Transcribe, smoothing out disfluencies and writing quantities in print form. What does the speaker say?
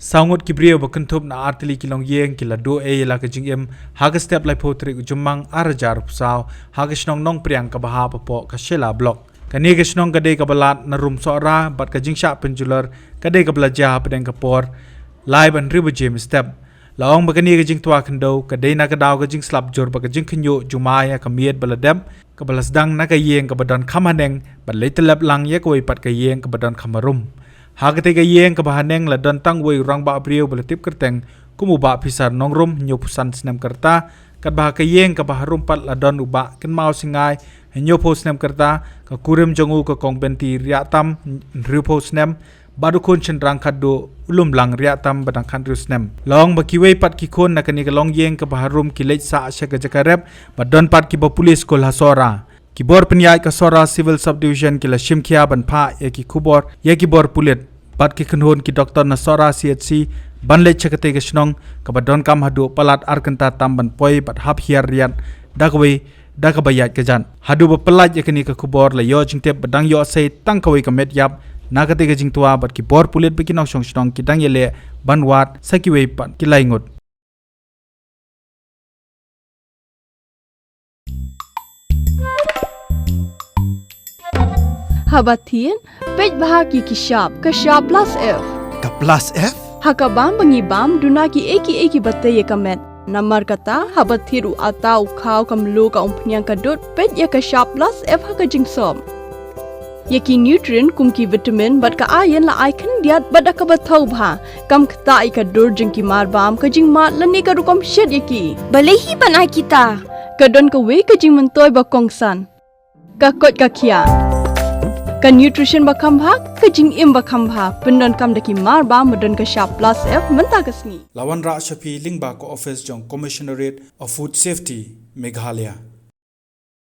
Sangut Kybrio Kynthup na artili kilong yeng kila do la ka jing haga step lai potri jumang arajar pusau haga Shnong Nongpriang ka baha papo ka Shela block kani ka Shnong ka de ka balat na room sora bat ka jing sha penjular ka de ka belajar pedeng ka por live and ribu jim step laong ba kani ka jing tua Khyndew ka de na ka daw ka jing slap jor ba ka jing Khyndew jumaya ka miet baladem ka balasdang na ka yeng ka badon khamaneng ba letelap lang ye ko pat ka yeng ka badon khamarum Hagatiga yeng kabahaneng la don tang wei rang ba abriu belatip kerteng kumu ba pisar nongrum nyopusan snem kerta kat bah ka yeng kabaharum pat la don uba ken mau singai nyopo snem kerta ka kurim jongu ka kongbenti riatam riupo snem badu kun cendrang kado ulum lang riatam badang khandru snem long ba kiwei pat ki kon na kani ka long yeng kabaharum kilej sa asya ka jakarep badon pat ki ba pulis kol hasora Kibor penyai ke Sora Civil Subdivision kila Shimkia ban pa ya ki kubor ya ki bor pulit bat ki Khun ki doktor na Sora CHC ban le chakate ke Shnong ka badon kam hadu palat arkenta tam ban poi bat hap hiar rian dakwe dakabayat ke jan hadu ba pelat ya kini ke kubor la yo jingtep badang yo sei tang kawe ka met yap nakate ke jing tua bat ki bor pulit be ki nong Shnong ki dang yele ban wat sakiwe pat ki lai ngut Habatin, pej bahagi ki sharp plus F. Ka plus F? Hakabam bangibam dunaki eki batte ye kamet. Namar kata habathiru atau khau kamlu ka umpnyang kadut pej ye ka sharp plus F haka jingsom. Yeki nutrient kumki vitamin bat ka iron la icon diat bat ka bathau bha kam kta I ka dur jingki marbam ka jingma lani ka rukom shed yeki. Balehi banai kita. Kadon ka we ka jing mentoy ba kongsan. Ka kot ka kia. Ka nutrition bakam bha ka jing im bakam bha pendon kam daki mar ba modon ka sharp plus F menta kasni lawan ra shapi lingba ko office jong commissionerate of food safety Meghalaya